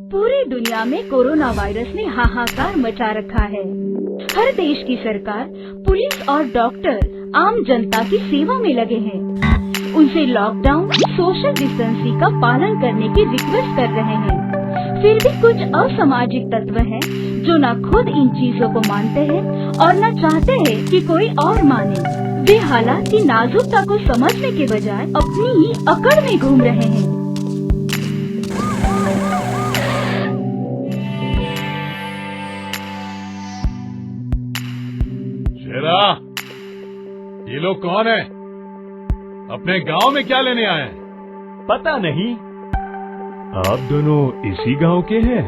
पूरी दुनिया में कोरोना वायरस ने हाहाकार मचा रखा है। हर देश की सरकार, पुलिस और डॉक्टर आम जनता की सेवा में लगे हैं। उनसे लॉकडाउन, सोशल डिस्टेंसिंग का पालन करने की रिक्वेस्ट कर रहे हैं। फिर भी कुछ असामाजिक तत्व हैं जो न खुद इन चीजों को मानते हैं और न चाहते हैं कि कोई और माने। वे हालात की नाजुकता को समझने के बजाय अपनी ही अकड़ में घूम रहे हैं। शेरा, ये लोग कौन है? अपने गांव में क्या लेने आए हैं? पता नहीं। आप दोनों इसी गांव के हैं?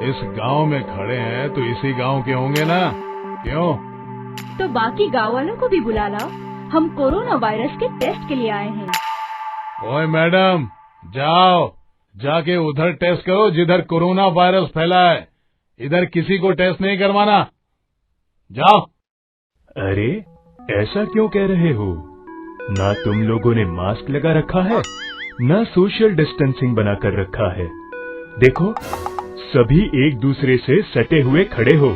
इस गांव में खड़े हैं तो इसी गांव के होंगे ना? क्यों? तो बाकी गांव वालों को भी बुला लाओ, हम कोरोना वायरस के टेस्ट के लिए आए हैं। ओए मैडम, जाओ, जाके उधर टेस्ट करो जिधर कोरोना वायरस फैला है। इधर किसी को टेस्ट नहीं करवाना, जाओ। अरे, ऐसा क्यों कह रहे हो? ना तुम लोगों ने मास्क लगा रखा है, ना सोशल डिस्टेंसिंग बना कर रखा है। देखो, सभी एक दूसरे से सटे हुए खड़े हो।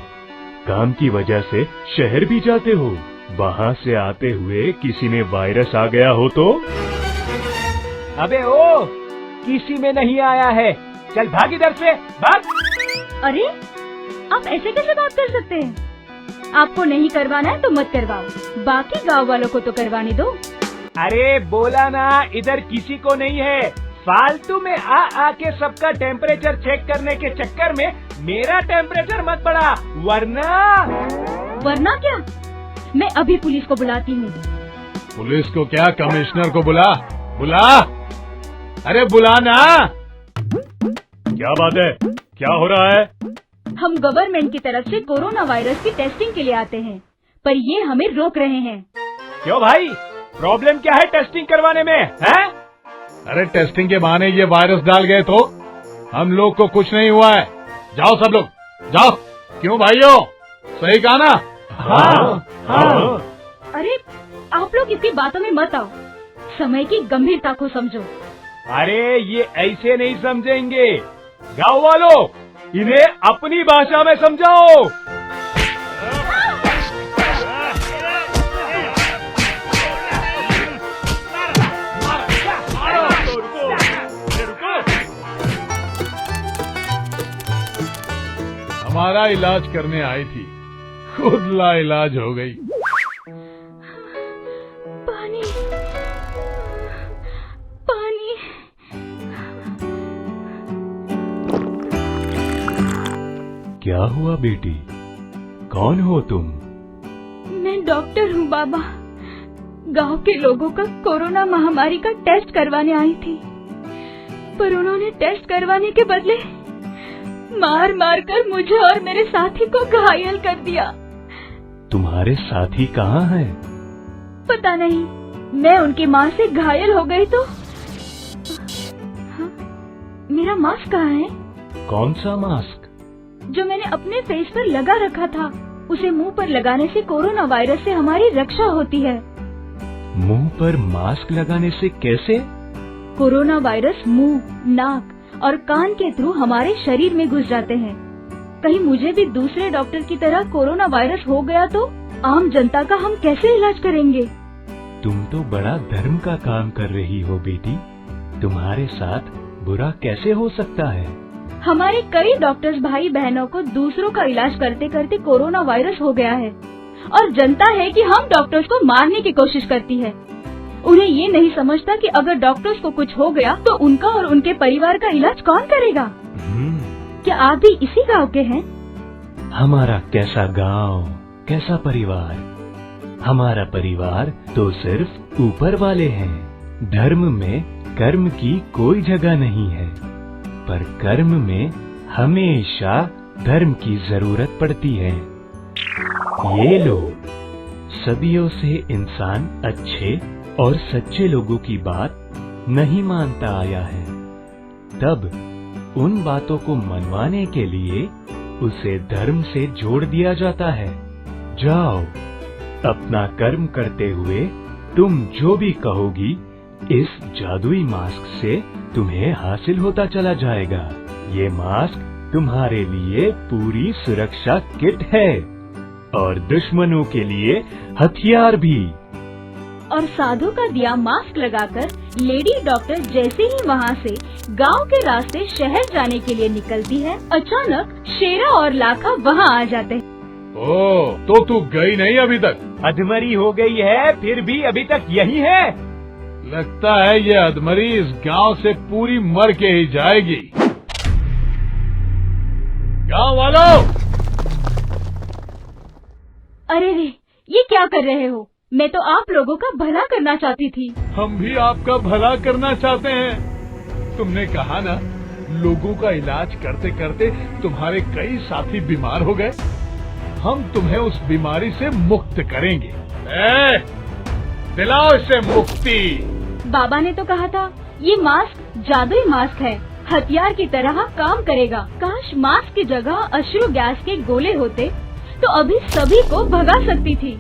काम की वजह से शहर भी जाते हो। वहाँ से आते हुए किसी में वायरस आ गया हो तो? अबे ओ, किसी में नहीं आया है। चल भाग इधर से, भाग। अरे, आप ऐसे कैसे बात कर सकते हैं? आपको नहीं करवाना है तो मत करवाओ, बाकी गांव वालों को तो करवाने दो। अरे बोला ना, इधर किसी को नहीं है। फालतू में आके सबका टेम्परेचर चेक करने के चक्कर में मेरा टेम्परेचर मत बढ़ा, वरना क्या? मैं अभी पुलिस को बुलाती हूँ। पुलिस को क्या, कमिश्नर को बुला। अरे बुला ना। क्या बात है? क्या हो रहा है? हम गवर्नमेंट की तरफ से कोरोना वायरस की टेस्टिंग के लिए आते हैं, पर ये हमें रोक रहे हैं। क्यों भाई, प्रॉब्लम क्या है टेस्टिंग करवाने में, हैं? अरे टेस्टिंग के बहाने ये वायरस डाल गए तो हम लोग को कुछ नहीं हुआ है। जाओ सब लोग, जाओ। क्यों भाइयों, सही कहा ना? हाँ। अरे आप लोग इसकी बातों में मत आओ, समय की गंभीरता को समझो। अरे ये ऐसे नहीं समझेंगे। गाँव वालों, इन्हें अपनी भाषा में समझाओ। हमारा इलाज करने आई थी, खुद ला इलाज हो गई। पानी, पानी। क्या हुआ बेटी? कौन हो तुम? मैं डॉक्टर हूँ बाबा। गांव के लोगों का कोरोना महामारी का टेस्ट करवाने आई थी, पर उन्होंने टेस्ट करवाने के बदले मार मार कर मुझे और मेरे साथी को घायल कर दिया। तुम्हारे साथी कहाँ हैं? पता नहीं, मैं उनकी मार से घायल हो गई तो। हाँ, मेरा मास्क कहाँ है? कौन सा मास्क? जो मैंने अपने फेस पर लगा रखा था। उसे मुंह पर लगाने से कोरोना वायरस से हमारी रक्षा होती है। मुंह पर मास्क लगाने से कैसे? कोरोना वायरस मुंह, नाक और कान के थ्रू हमारे शरीर में घुस जाते हैं। कहीं मुझे भी दूसरे डॉक्टर की तरह कोरोना वायरस हो गया तो आम जनता का हम कैसे इलाज करेंगे? तुम तो बड़ा धर्म का काम कर रही हो बेटी। तुम्हारे साथ बुरा कैसे हो सकता है? हमारे कई डॉक्टर्स भाई बहनों को दूसरों का इलाज करते करते कोरोना वायरस हो गया है, और जनता है कि हम डॉक्टर्स को मारने की कोशिश करती है। उन्हें ये नहीं समझता कि अगर डॉक्टर्स को कुछ हो गया तो उनका और उनके परिवार का इलाज कौन करेगा? क्या आप भी इसी गांव के हैं? हमारा कैसा गांव, कैसा परिवार? हमारा परिवार तो सिर्फ ऊपर वाले हैं। धर्म में कर्म की कोई जगह नहीं है, पर कर्म में हमेशा धर्म की जरूरत पड़ती है। ये लो, सदियों से इंसान अच्छे और सच्चे लोगों की बात नहीं मानता आया है। तब उन बातों को मनवाने के लिए उसे धर्म से जोड़ दिया जाता है। जाओ, अपना कर्म करते हुए तुम जो भी कहोगी इस जादुई मास्क से तुम्हें हासिल होता चला जाएगा। ये मास्क तुम्हारे लिए पूरी सुरक्षा किट है और दुश्मनों के लिए हथियार भी। और साधु का दिया मास्क लगाकर लेडी डॉक्टर जैसे ही वहाँ से गांव के रास्ते शहर जाने के लिए निकलती है, अचानक शेरा और लाखा वहाँ आ जाते हैं। ओ, तो तू गई नहीं अभी तक? अधमरी हो गई है फिर भी अभी तक यही है। लगता है ये अधमरी इस गांव से पूरी मर के ही जाएगी। गांव वालों! अरे रे, ये क्या कर रहे हो? मैं तो आप लोगों का भला करना चाहती थी। हम भी आपका भला करना चाहते हैं। तुमने कहा ना, लोगों का इलाज करते करते तुम्हारे कई साथी बीमार हो गए। हम तुम्हें उस बीमारी से मुक्त करेंगे। दिलाओ इसे मुक्ति। बाबा ने तो कहा था ये मास्क जादुई मास्क है, हथियार की तरह काम करेगा। काश मास्क की जगह अश्रु गैस के गोले होते तो अभी सभी को भगा सकती थी।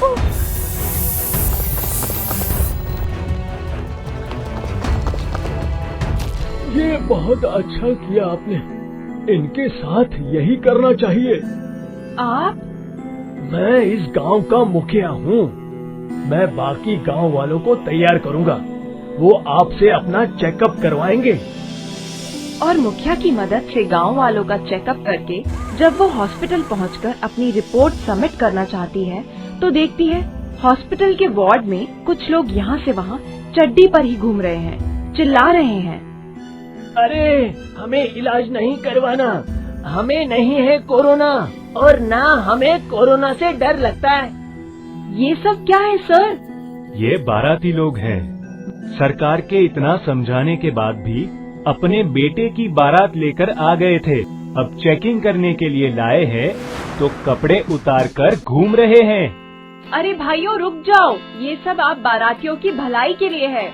उफ। ये बहुत अच्छा किया आपने, इनके साथ यही करना चाहिए। आप? मैं इस गांव का मुखिया हूँ। मैं बाकी गांव वालों को तैयार करूँगा, वो आपसे अपना चेकअप करवाएंगे। और मुखिया की मदद से गांव वालों का चेकअप करके जब वो हॉस्पिटल पहुंचकर अपनी रिपोर्ट सबमिट करना चाहती है तो देखती है हॉस्पिटल के वार्ड में कुछ लोग यहाँ से वहाँ चड्डी पर ही घूम रहे हैं, चिल्ला रहे हैं। अरे, हमें इलाज नहीं करवाना, हमें नहीं है कोरोना और ना हमें कोरोना से डर लगता है। ये सब क्या है सर? ये बाराती लोग हैं। सरकार के इतना समझाने के बाद भी अपने बेटे की बारात लेकर आ गए थे। अब चेकिंग करने के लिए लाए हैं तो कपड़े उतार कर घूम रहे हैं। अरे भाइयों रुक जाओ, ये सब आप बारातियों की भलाई के लिए है।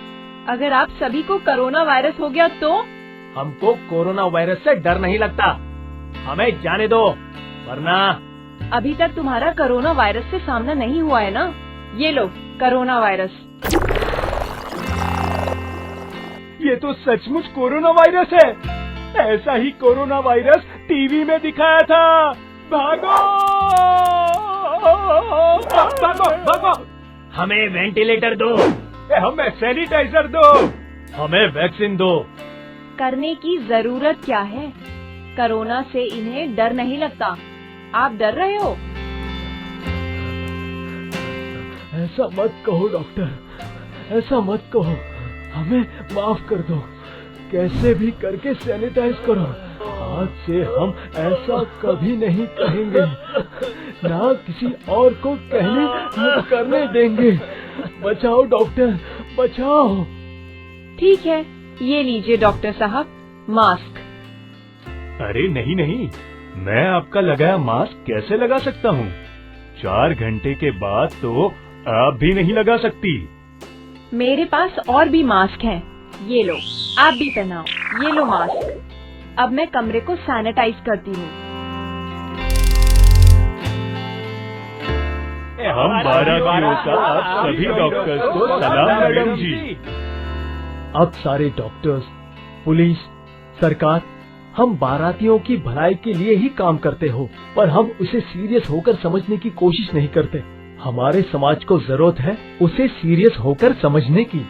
अगर आप सभी को कोरोना वायरस हो गया तो? हमको कोरोना वायरस से डर नहीं लगता, हमें जाने दो, वरना। अभी तक तुम्हारा कोरोना वायरस से सामना नहीं हुआ है ना? ये लो कोरोना वायरस। ये तो सचमुच कोरोना वायरस है। ऐसा ही कोरोना वायरस टीवी में दिखाया था। भागो भागो भागो। हमें वेंटिलेटर दो, हमें सैनिटाइजर दो, हमें वैक्सीन दो। करने की जरूरत क्या है? कोरोना से इन्हें डर नहीं लगता, आप डर रहे हो। ऐसा मत कहो डॉक्टर, ऐसा मत कहो, हमें माफ कर दो। कैसे भी करके सैनिटाइज करो। आज से हम ऐसा कभी नहीं कहेंगे, ना किसी और को करने देंगे। बचाओ डॉक्टर, बचाओ। ठीक है, ये लीजिए डॉक्टर साहब मास्क। अरे नहीं नहीं, मैं आपका लगाया मास्क कैसे लगा सकता हूँ? 4 घंटे के बाद तो आप भी नहीं लगा सकती। मेरे पास और भी मास्क हैं, ये लो, आप भी पहनाओ। ये लो मास्क। अब मैं कमरे को सैनिटाइज करती हूँ। हम बारातियों का आप सभी डॉक्टर्स को सलाम मैडम जी। अब सारे डॉक्टर्स, पुलिस, सरकार, हम बारातियों की भलाई के लिए ही काम करते हो, पर हम उसे सीरियस होकर समझने की कोशिश नहीं करते। हमारे समाज को जरूरत है उसे सीरियस होकर समझने की।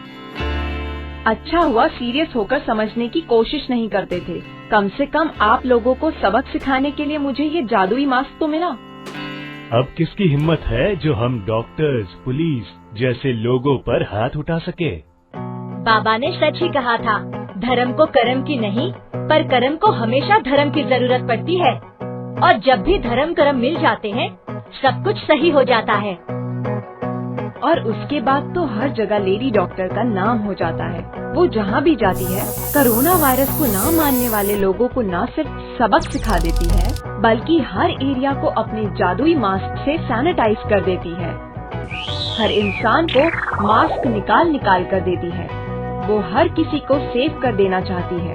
अच्छा हुआ सीरियस होकर समझने की कोशिश नहीं करते थे। कम से कम आप लोगों को सबक सिखाने के लिए मुझे ये जादुई मास्क तो मिला। अब किसकी हिम्मत है जो हम डॉक्टर्स, पुलिस जैसे लोगों पर हाथ उठा सके? बाबा ने सच ही कहा था, धर्म को कर्म की नहीं, पर कर्म को हमेशा धर्म की जरूरत पड़ती है। और जब भी धर्म कर्म मिल जाते हैं, सब कुछ सही हो जाता है। और उसके बाद तो हर जगह लेडी डॉक्टर का नाम हो जाता है। वो जहाँ भी जाती है, कोरोना वायरस को ना मानने वाले लोगों को न सिर्फ सबक सिखा देती है, बल्कि हर एरिया को अपने जादुई मास्क से सैनिटाइज कर देती है। हर इंसान को मास्क निकाल निकाल कर देती है। वो हर किसी को सेव कर देना चाहती है।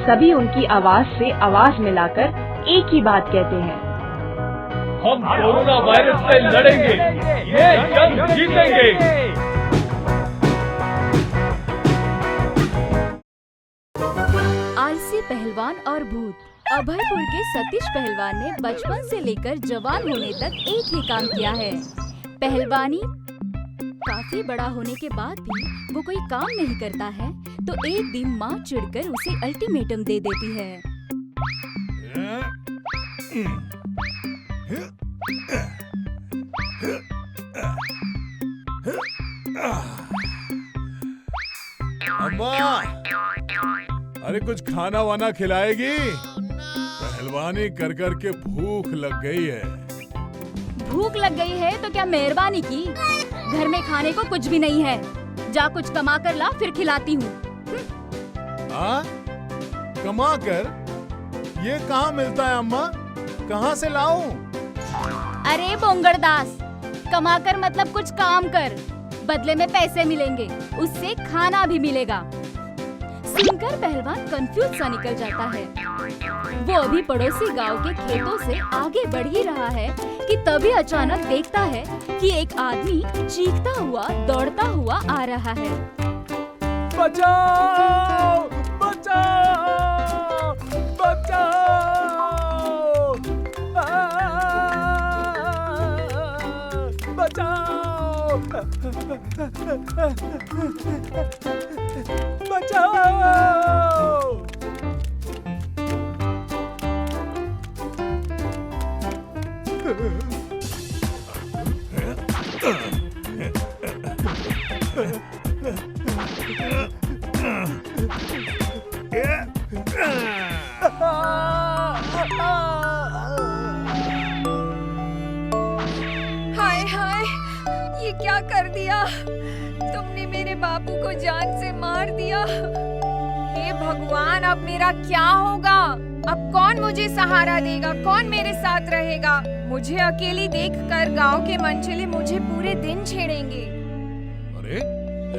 सभी उनकी आवाज से आवाज मिलाकर एक ही बात कहते हैं, हम कोरोना वायरस से लड़ेंगे, ये जंग जीतेंगे। आज के पहलवान और भूत। अभयपुर के सतीश पहलवान ने बचपन से लेकर जवान होने तक एक ही काम किया है, पहलवानी। काफी बड़ा होने के बाद भी वो कोई काम नहीं करता है तो एक दिन माँ चिढ़कर उसे अल्टीमेटम दे देती है। अम्मा, अरे कुछ खाना वाना खिलाएगी? पहलवानी कर कर के भूख लग गई है। भूख लग गई है तो क्या मेहरबानी की? घर में खाने को कुछ भी नहीं है, जा कुछ कमा कर ला फिर खिलाती हूँ। हाँ? कमा कर? ये कहाँ मिलता है अम्मा? कहाँ से लाऊं? अरे बोंगड़दास, कमा कर मतलब कुछ काम कर, बदले में पैसे मिलेंगे, उससे खाना भी मिलेगा। सुनकर पहलवान कंफ्यूज सा निकल जाता है। वो अभी पड़ोसी गांव के खेतों से आगे बढ़ ही रहा है कि तभी अचानक देखता है कि एक आदमी चीखता हुआ दौड़ता हुआ आ रहा है। बचाओ! बचाओ! बचाओ! बचाओ! बचाओ! हाय हाय, ये क्या कर दिया? तुमने मेरे बापू को जान से मार दिया। हे भगवान, अब मेरा क्या होगा? अब कौन मुझे सहारा देगा? कौन मेरे साथ रहेगा? मुझे अकेली देखकर गांव के मनचले मुझे पूरे दिन छेड़ेंगे। अरे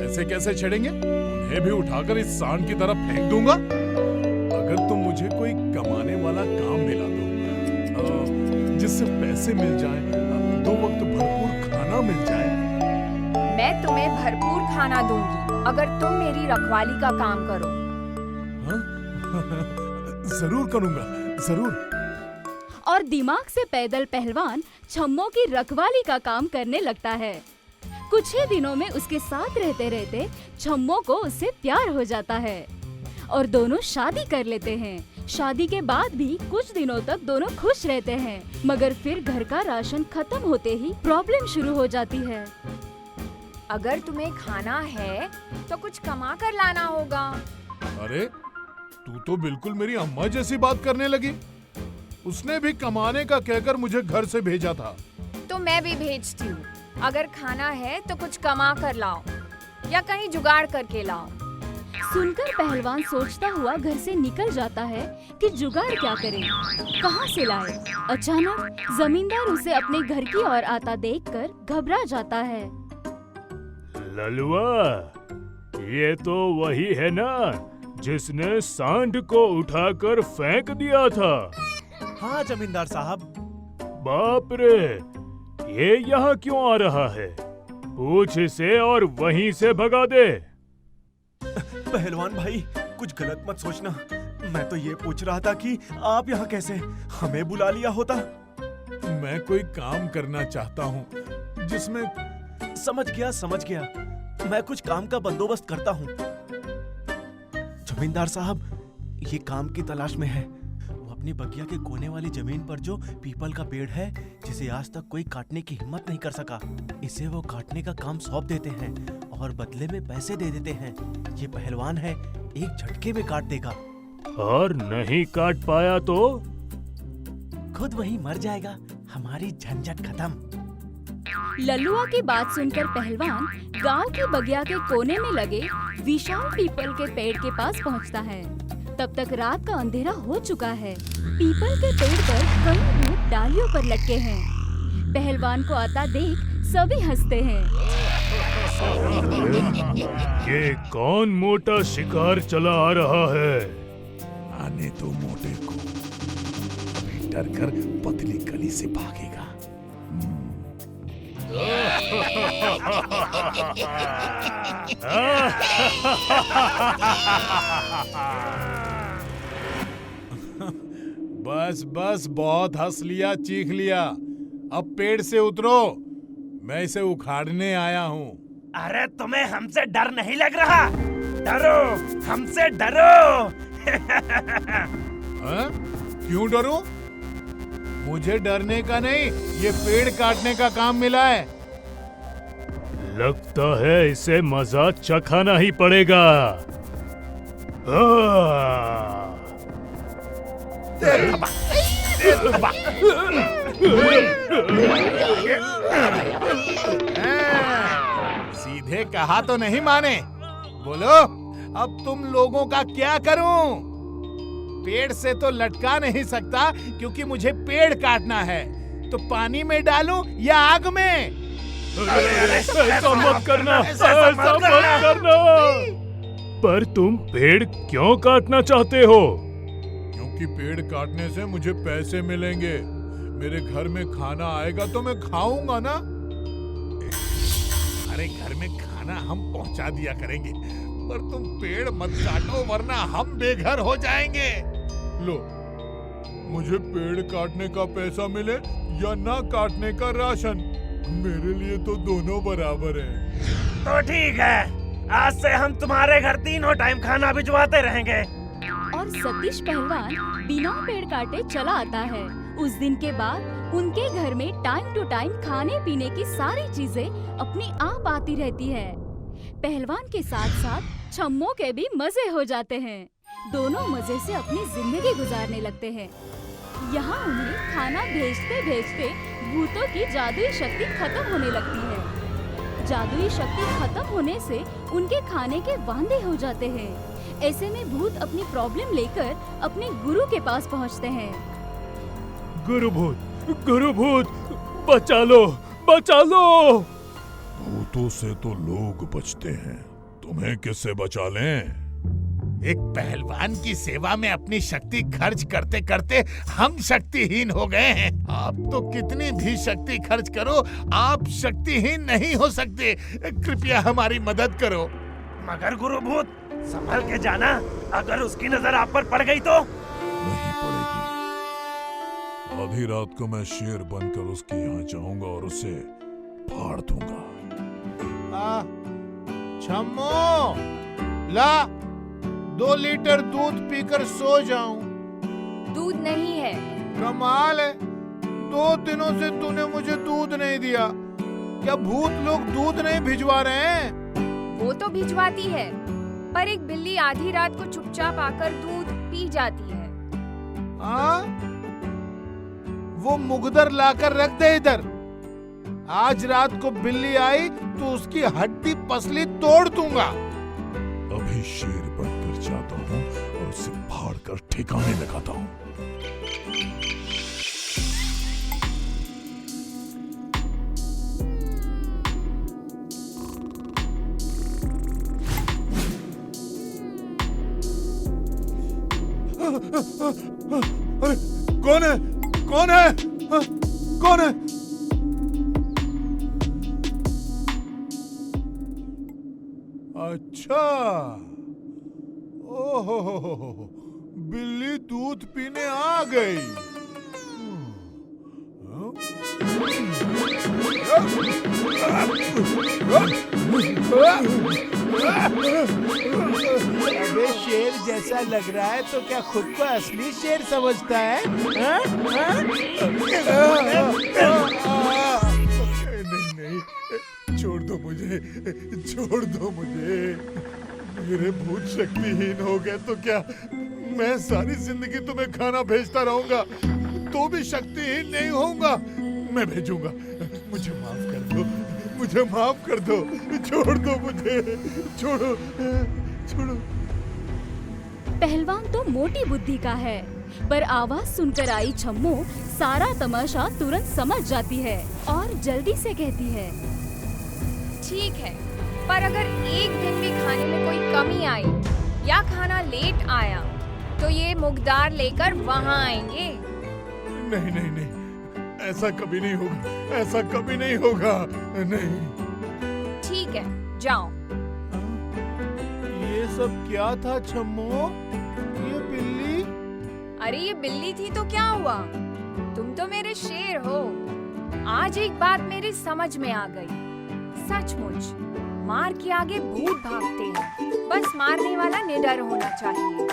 ऐसे कैसे छेड़ेंगे? उन्हें भी उठाकर इस सांड की तरफ फेंक दूंगा। अगर तुम मुझे कोई कमाने वाला काम मिला दो, जिससे पैसे मिल जाएं, दो वक्त भरपूर खाना मिल जाए। मैं तुम्हें भरपूर खाना दूंगी अगर तुम मेरी रखवाली का काम करो। हाँ? जरूर करूंगा, जरूर। और दिमाग से पैदल पहलवान छम्मों की रखवाली का काम करने लगता है। कुछ ही दिनों में उसके साथ रहते रहते छम्मों को उससे प्यार हो जाता है और दोनों शादी कर लेते हैं। शादी के बाद भी कुछ दिनों तक दोनों खुश रहते हैं, मगर फिर घर का राशन खत्म होते ही प्रॉब्लम शुरू हो जाती है। अगर तुम्हें खाना है तो कुछ कमा कर लाना होगा। अरे तू तो बिल्कुल मेरी अम्मा जैसी बात करने लगी। उसने भी कमाने का कहकर मुझे घर से भेजा था। तो मैं भी भेजती हूँ। अगर खाना है तो कुछ कमा कर लाओ या कहीं जुगाड़ करके लाओ। सुनकर पहलवान सोचता हुआ घर से निकल जाता है कि जुगाड़ क्या करे, कहाँ से लाए। अचानक जमींदार उसे अपने घर की ओर आता देखकर घबरा जाता है। ललुआ, ये तो वही है ना जिसने सांड को उठाकर फेंक दिया था? हाँ जमींदार साहब। बाप रे, ये यहाँ क्यों आ रहा है? पूछ इसे और वहीं से भगा दे। पहलवान भाई, कुछ गलत मत सोचना। मैं तो ये पूछ रहा था कि आप यहाँ कैसे? हमें बुला लिया होता। मैं कोई काम करना चाहता हूँ जिसमें। समझ गया। मैं कुछ काम का बंदोबस्त करता हूँ। जमींदार साहब, ये काम की तलाश में है। वो अपनी बगिया के कोने वाली जमीन पर जो पीपल का पेड़ है, जिसे आज तक कोई काटने की हिम्मत नहीं कर सका, इसे वो काटने का काम सौंप देते हैं और बदले में पैसे दे देते हैं। ये पहलवान है, एक झटके में काट देगा। और नहीं काट पाया तो? खुद वही मर जाएगा। हमारी झंझट खत्म। लल्लुआ की बात सुनकर पहलवान गांव की बगिया के कोने में लगे विशाल पीपल के पेड़ के पास पहुंचता है। तब तक रात का अंधेरा हो चुका है। पीपल के पेड़ पर कई भूत डालियों पर लटके हैं। पहलवान को आता देख सभी हंसते हैं। ये कौन मोटा शिकार चला आ रहा है? आने तो मोटे को, अभी डर कर पतली गली से भागेगा। बस बस बहुत हंस लिया, चीख लिया। अब पेड़ से उतरो, मैं इसे उखाड़ने आया हूँ। अरे तुम्हें हमसे डर नहीं लग रहा? डरो, हमसे डरो। हाँ? क्यों डरूं? मुझे डरने का नहीं, ये पेड़ काटने का काम मिला है। लगता है इसे मजा चखाना ही पड़ेगा। सीधे कहा तो नहीं माने। बोलो, अब तुम लोगों का क्या करूं? पेड़ से तो लटका नहीं सकता क्योंकि मुझे पेड़ काटना है। तो पानी में डालूं या आग में? ऐसा मत करना, ऐसा मत करना। पर तुम पेड़ क्यों काटना चाहते हो? क्योंकि पेड़ काटने से मुझे पैसे मिलेंगे। मेरे घर में खाना आएगा तो मैं खाऊंगा ना। अरे घर में खाना हम पहुंचा दिया करेंगे, पर तुम पेड़ मत काटो वरना हम बेघर हो जाएंगे। लो, मुझे पेड़ काटने का पैसा मिले या ना काटने का राशन, मेरे लिए तो दोनों बराबर है। तो ठीक है, आज से हम तुम्हारे घर तीनों टाइम खाना भिजवाते रहेंगे। और सतीश पहलवान बिना पेड़ काटे चला आता है। उस दिन के बाद उनके घर में टाइम टू टाइम खाने पीने की सारी चीजें अपने आप आती रहती है। पहलवान के साथ साथ छम्मो के भी मजे हो जाते हैं। दोनों मजे से अपनी जिंदगी गुजारने लगते हैं। यहाँ उन्हें खाना भेजते भेजते भूतों की जादुई शक्ति खत्म होने लगती है। जादुई शक्ति खत्म होने से उनके खाने के वांदे हो जाते हैं। ऐसे में भूत अपनी प्रॉब्लम लेकर अपने गुरु के पास पहुँचते हैं। गुरु भूत, बचा लो, बचा लो। भूतों से तो लोग बचते हैं, तुम्हें किससे बचा लें? एक पहलवान की सेवा में अपनी शक्ति खर्च करते करते हम शक्तिहीन हो गए हैं। आप तो कितनी भी शक्ति खर्च करो, आप शक्तिहीन नहीं हो सकते। कृपया हमारी मदद करो। मगर गुरु भूत, संभल के जाना, अगर उसकी नजर आप पर पड़ गई तो? नहीं पड़ेगी। आधी रात को मैं शेर बनकर उसके यहाँ जाऊंगा और उसे फाड़ दूंगा। छम्मो, ला 2 लीटर दूध पीकर सो जाऊं। दूध नहीं है। कमाल है, 2 दिनों से तूने मुझे दूध नहीं दिया। क्या भूत लोग दूध नहीं भिजवा रहे हैं? वो तो भिजवाती है, पर एक बिल्ली आधी रात को चुपचाप आकर दूध पी जाती है। वो मुगदर लाकर रख दे इधर। आज रात को बिल्ली आई तो उसकी हड्डी पसली तोड़ दूंगा। अभी शेर बनकर जाता हूँ और उसे फाड़ कर ठिकाने लगाता हूँ। अरे कौन है? कौन है? कौन है? अच्छा, ओहो, बिल्ली दूध पीने आ गई। अबे शेर जैसा लग रहा है तो क्या खुद को असली शेर समझता है? नहीं, छोड़ दो मुझे, छोड़ दो मुझे। मेरे भूत शक्तिहीन हो गए तो क्या मैं सारी जिंदगी तुम्हें खाना भेजता रहूंगा तो भी शक्तिहीन नहीं होऊंगा? मैं भेजूंगा। मुझे माफ कर दो, मुझे माफ कर दो, छोड़ दो मुझे, छोड़ो, छोड़ो। पहलवान तो मोटी बुद्धि का है, पर आवाज सुनकर आई छम्मो सारा तमाशा तुरंत समझ जाती है और जल्दी से कहती है, ठीक है, पर अगर एक दिन भी खाने में कोई कमी आई या खाना लेट आया तो ये मुगदार लेकर वहाँ आएंगे। नहीं नहीं नहीं, ऐसा कभी नहीं होगा, ऐसा कभी नहीं होगा, नहीं। ठीक है, जाओ। ये सब क्या था छम्मो? ये बिल्ली? अरे ये बिल्ली थी तो क्या हुआ, तुम तो मेरे शेर हो। आज एक बात मेरी समझ में आ गई, सचमुच मार के आगे भूत भागते हैं, बस मारने वाला निडर होना चाहिए।